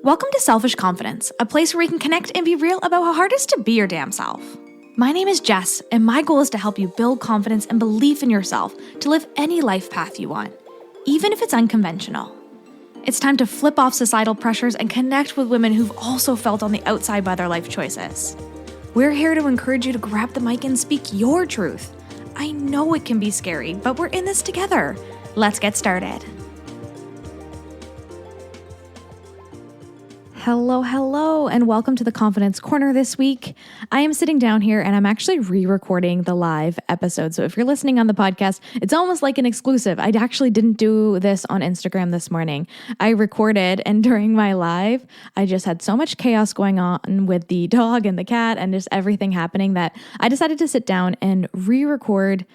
Welcome to Selfish Confidence, a place where we can connect and be real about how hard it is to be your damn self. My name is Jess, and my goal is to help you build confidence and belief in yourself to live any life path you want, even if it's unconventional. It's time to flip off societal pressures and connect with women who've also felt on the outside by their life choices. We're here to encourage you to grab the mic and speak your truth. I know it can be scary, but we're in this together. Let's get started. Hello, and welcome to the Confidence Corner this week. I am sitting down here and I'm actually re-recording the live episode. So if you're listening on the podcast, it's almost like an exclusive. I actually didn't do this on Instagram this morning. I recorded, and during my live, I just had so much chaos going on with the dog and the cat and just everything happening that I decided to sit down and re-record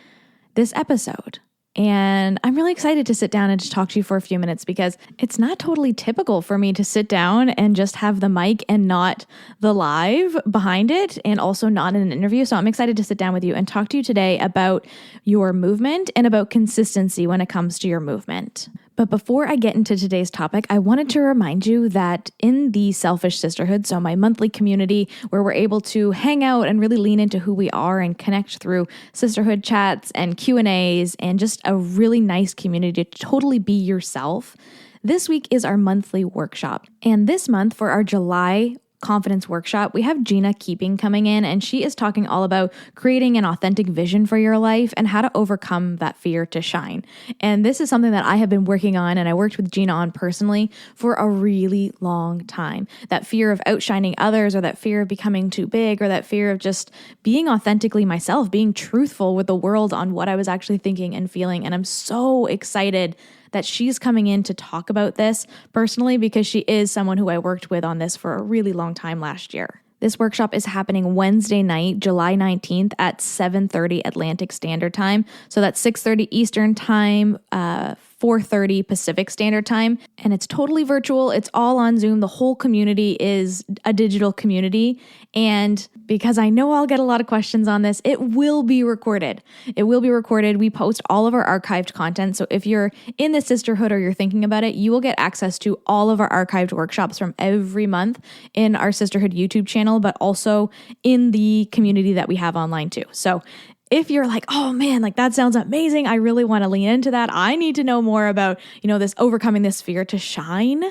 this episode. And I'm really excited to sit down and just talk to you for a few minutes because it's not totally typical for me to sit down and just have the mic and not the live behind it, and also not in an interview. So I'm excited to sit down with you and talk to you today about your movement and about consistency when it comes to your movement. But before I get into today's topic, I wanted to remind you that in the Selfish Sisterhood, so my monthly community where we're able to hang out and really lean into who we are and connect through sisterhood chats and Q&As and just a really nice community to totally be yourself, this week is our monthly workshop. And this month for our July confidence workshop, we have Gina Keeping coming in, and she is talking all about creating an authentic vision for your life and how to overcome that fear to shine. And this is something that I have been working on, and I worked with Gina on personally for a really long time. That fear of outshining others, or that fear of becoming too big, or that fear of just being authentically myself, being truthful with the world on what I was actually thinking and feeling. And I'm so excited that she's coming in to talk about this personally because she is someone who I worked with on this for a really long time last year. This workshop is happening Wednesday night, July 19th at 7:30 Atlantic Standard Time. So that's 6:30 Eastern Time, 4:30 Pacific Standard Time. And it's totally virtual. It's all on Zoom. The whole community is a digital community. And because I know I'll get a lot of questions on this, it will be recorded. It will be recorded. We post all of our archived content. So if you're in the sisterhood or you're thinking about it, you will get access to all of our archived workshops from every month in our sisterhood YouTube channel, but also in the community that we have online too. So if you're like, oh man, like that sounds amazing, I really want to lean into that, I need to know more about, this overcoming this fear to shine,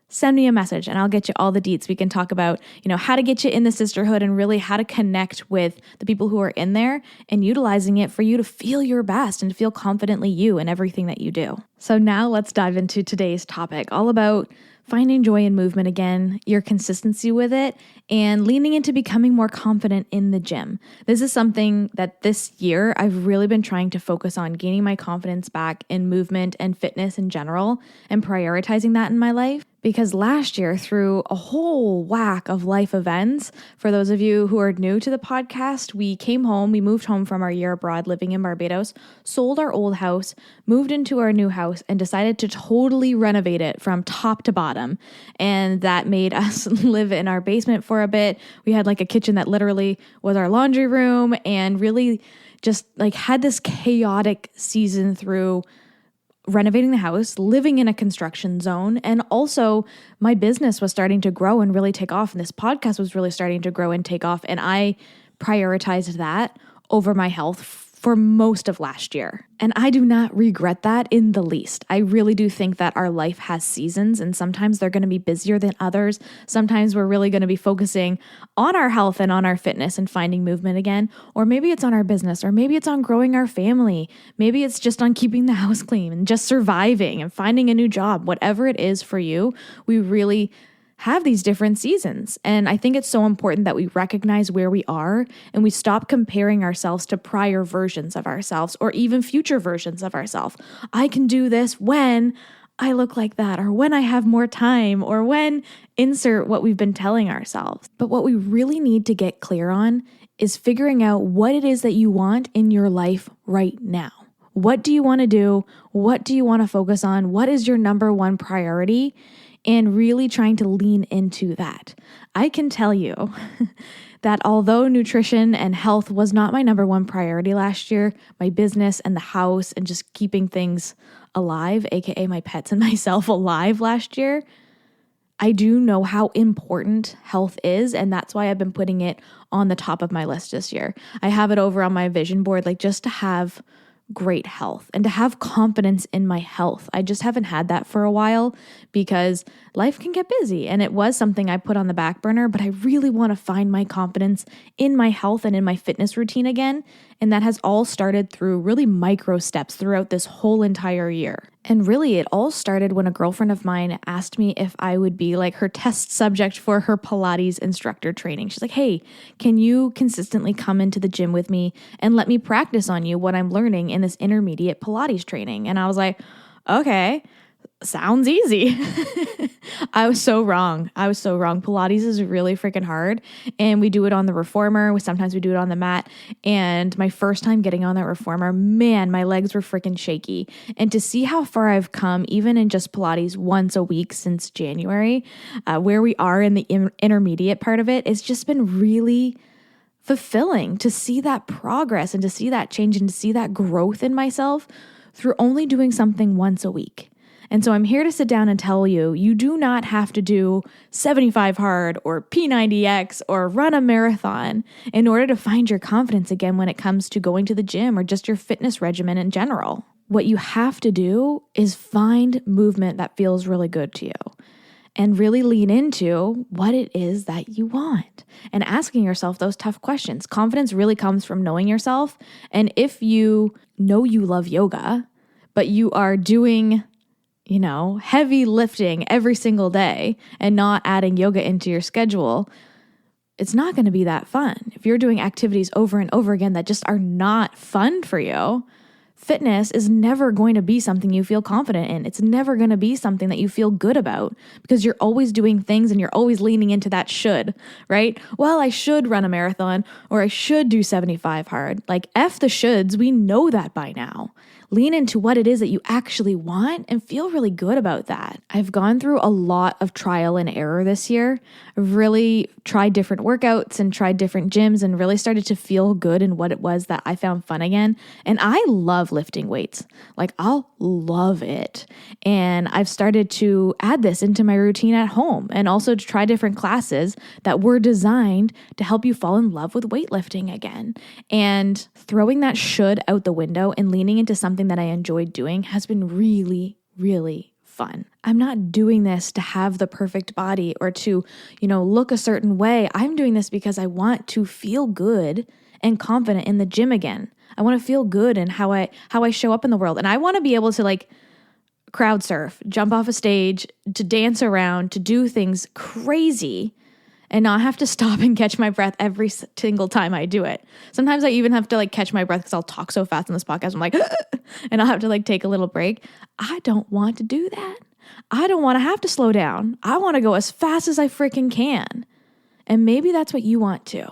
send me a message and I'll get you all the deets. We can talk about, how to get you in the sisterhood and really how to connect with the people who are in there and utilizing it for you to feel your best and to feel confidently you in everything that you do. So now let's dive into today's topic, all about finding joy in movement again, your consistency with it, and leaning into becoming more confident in the gym. This is something that this year I've really been trying to focus on, gaining my confidence back in movement and fitness in general and prioritizing that in my life. Because last year, through a whole whack of life events, for those of you who are new to the podcast, we moved home from our year abroad living in Barbados, sold our old house, moved into our new house, and decided to totally renovate it from top to bottom. And that made us live in our basement for a bit. We had like a kitchen that literally was our laundry room, and really just like had this chaotic season through renovating the house, living in a construction zone, and also my business was starting to grow and really take off, and this podcast was really starting to grow and take off, and I prioritized that over my health for most of last year. And I do not regret that in the least. I really do think that our life has seasons, and sometimes they're going to be busier than others. Sometimes we're really going to be focusing on our health and on our fitness and finding movement again. Or maybe it's on our business, or maybe it's on growing our family. Maybe it's just on keeping the house clean and just surviving and finding a new job. Whatever it is for you, we really have these different seasons. And I think it's so important that we recognize where we are and we stop comparing ourselves to prior versions of ourselves or even future versions of ourselves. I can do this when I look like that, or when I have more time, or when insert what we've been telling ourselves. But what we really need to get clear on is figuring out what it is that you want in your life right now. What do you want to do? What do you want to focus on? What is your number one priority? And really trying to lean into that. I can tell you that although nutrition and health was not my number one priority last year, my business and the house and just keeping things alive, aka my pets and myself alive last year, I do know how important health is, and that's why I've been putting it on the top of my list this year. I have it over on my vision board, like just to have great health and to have confidence in my health. I just haven't had that for a while because life can get busy, and it was something I put on the back burner, but I really want to find my confidence in my health and in my fitness routine again. And that has all started through really micro steps throughout this whole entire year. And really, it all started when a girlfriend of mine asked me if I would be like her test subject for her Pilates instructor training. She's like, hey, can you consistently come into the gym with me and let me practice on you what I'm learning in this intermediate Pilates training? And I was like, okay, sounds easy. I was so wrong. Pilates is really freaking hard, and we do it on the reformer. Sometimes we do it on the mat. And my first time getting on that reformer, man, my legs were freaking shaky. And to see how far I've come, even in just Pilates once a week since January, where we are in the intermediate part of it, it's just been really fulfilling to see that progress and to see that change and to see that growth in myself through only doing something once a week. And so I'm here to sit down and tell you, you do not have to do 75 hard or P90X or run a marathon in order to find your confidence again when it comes to going to the gym or just your fitness regimen in general. What you have to do is find movement that feels really good to you and really lean into what it is that you want and asking yourself those tough questions. Confidence really comes from knowing yourself. And if you know you love yoga, but you are doing heavy lifting every single day and not adding yoga into your schedule, it's not going to be that fun. If you're doing activities over and over again that just are not fun for you, fitness is never going to be something you feel confident in. It's never going to be something that you feel good about because you're always doing things and you're always leaning into that should, right? Well, I should run a marathon or I should do 75 hard. Like F the shoulds, we know that by now. Lean into what it is that you actually want and feel really good about that. I've gone through a lot of trial and error this year. I've really tried different workouts and tried different gyms and really started to feel good in what it was that I found fun again. And I love lifting weights. Like I'll love it. And I've started to add this into my routine at home and also to try different classes that were designed to help you fall in love with weightlifting again. And throwing that should out the window and leaning into something that I enjoyed doing has been really, really fun. I'm not doing this to have the perfect body or to, look a certain way. I'm doing this because I want to feel good and confident in the gym again. I want to feel good in how I show up in the world. And I want to be able to crowd surf, jump off a stage, to dance around, to do things crazy and not have to stop and catch my breath every single time I do it. Sometimes I even have to catch my breath because I'll talk so fast on this podcast. I'm like, and I'll have to take a little break. I don't want to do that. I don't want to have to slow down. I want to go as fast as I freaking can. And maybe that's what you want to.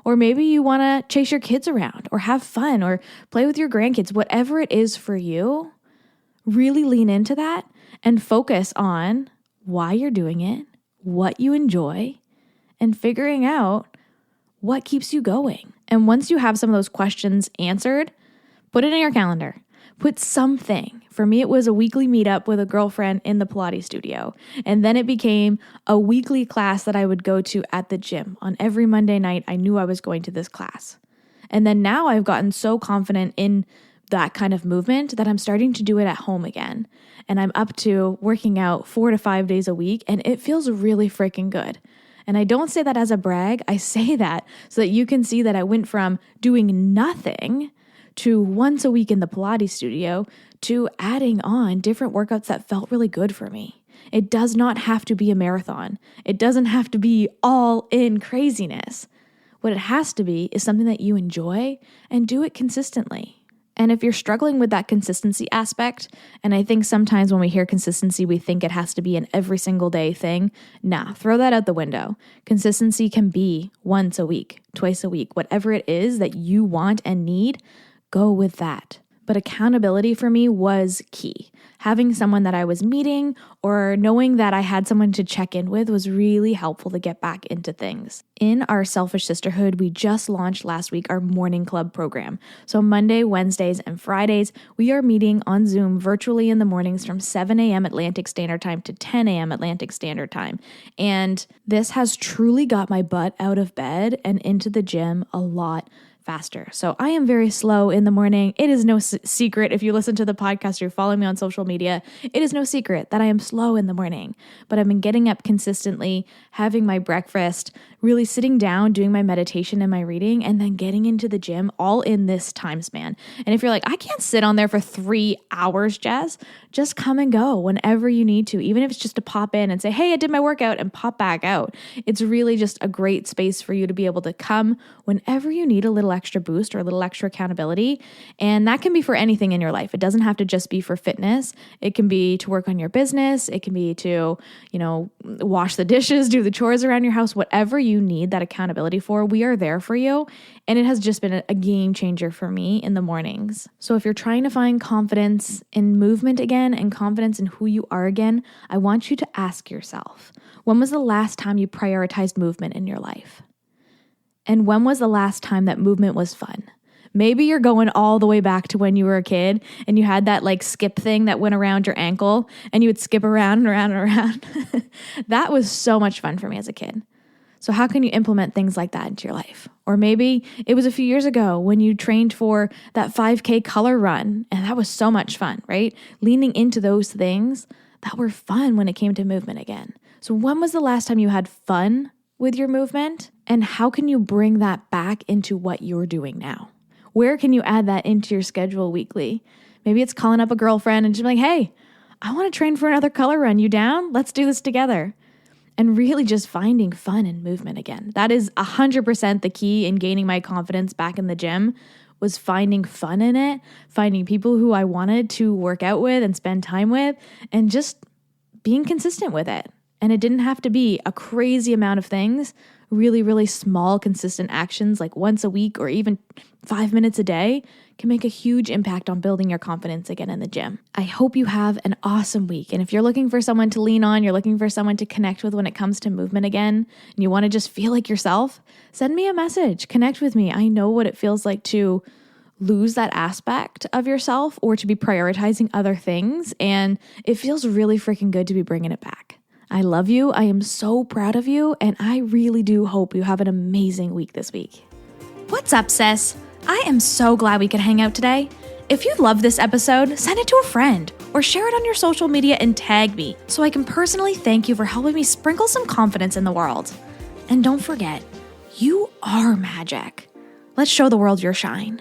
Or maybe you want to chase your kids around or have fun or play with your grandkids. Whatever it is for you, really lean into that and focus on why you're doing it, what you enjoy, and figuring out what keeps you going. And once you have some of those questions answered, put it in your calendar. Put something. For me, it was a weekly meetup with a girlfriend in the Pilates studio. And then it became a weekly class that I would go to at the gym. On every Monday night, I knew I was going to this class. And then now I've gotten so confident in that kind of movement that I'm starting to do it at home again. And I'm up to working out 4 to 5 days a week, and it feels really freaking good. And I don't say that as a brag. I say that so that you can see that I went from doing nothing to once a week in the Pilates studio to adding on different workouts that felt really good for me. It does not have to be a marathon. It doesn't have to be all in craziness. What it has to be is something that you enjoy and do it consistently. And if you're struggling with that consistency aspect, and I think sometimes when we hear consistency, we think it has to be an every single day thing. Nah, throw that out the window. Consistency can be once a week, twice a week, whatever it is that you want and need, go with that. But accountability for me was key. Having someone that I was meeting or knowing that I had someone to check in with was really helpful to get back into things. In our Selfish Sisterhood, we just launched last week our morning club program. So Monday, Wednesdays, and Fridays, we are meeting on Zoom virtually in the mornings from 7 a.m. Atlantic Standard Time to 10 a.m. Atlantic Standard Time. And this has truly got my butt out of bed and into the gym a lot faster. So I am very slow in the morning. It is no secret. If you listen to the podcast or you follow me on social media, it is no secret that I am slow in the morning, but I've been getting up consistently, having my breakfast, really sitting down, doing my meditation and my reading, and then getting into the gym all in this time span. And if you're like, I can't sit on there for 3 hours, Jess, just come and go whenever you need to, even if it's just to pop in and say, hey, I did my workout and pop back out. It's really just a great space for you to be able to come whenever you need a little extra boost or a little extra accountability. And that can be for anything in your life. It doesn't have to just be for fitness. It can be to work on your business. It can be to, wash the dishes, do the chores around your house, whatever you need that accountability for, we are there for you. And it has just been a game changer for me in the mornings. So if you're trying to find confidence in movement again and confidence in who you are again, I want you to ask yourself, when was the last time you prioritized movement in your life? And when was the last time that movement was fun? Maybe you're going all the way back to when you were a kid and you had that skip thing that went around your ankle and you would skip around and around and around. That was so much fun for me as a kid. So how can you implement things like that into your life? Or maybe it was a few years ago when you trained for that 5K color run and that was so much fun, right? Leaning into those things that were fun when it came to movement again. So when was the last time you had fun with your movement? And how can you bring that back into what you're doing now? Where can you add that into your schedule weekly? Maybe it's calling up a girlfriend and just be like, hey, I want to train for another color run. You down? Let's do this together. And really just finding fun and movement again. That is 100% the key in gaining my confidence back in the gym, was finding fun in it, finding people who I wanted to work out with and spend time with, and just being consistent with it. And it didn't have to be a crazy amount of things. Really, really small, consistent actions like once a week or even 5 minutes a day can make a huge impact on building your confidence again in the gym. I hope you have an awesome week. And if you're looking for someone to lean on, you're looking for someone to connect with when it comes to movement again, and you want to just feel like yourself, send me a message, connect with me. I know what it feels like to lose that aspect of yourself or to be prioritizing other things. And it feels really freaking good to be bringing it back. I love you. I am so proud of you. And I really do hope you have an amazing week this week. What's up, sis? I am so glad we could hang out today. If you love this episode, send it to a friend or share it on your social media and tag me so I can personally thank you for helping me sprinkle some confidence in the world. And don't forget, you are magic. Let's show the world your shine.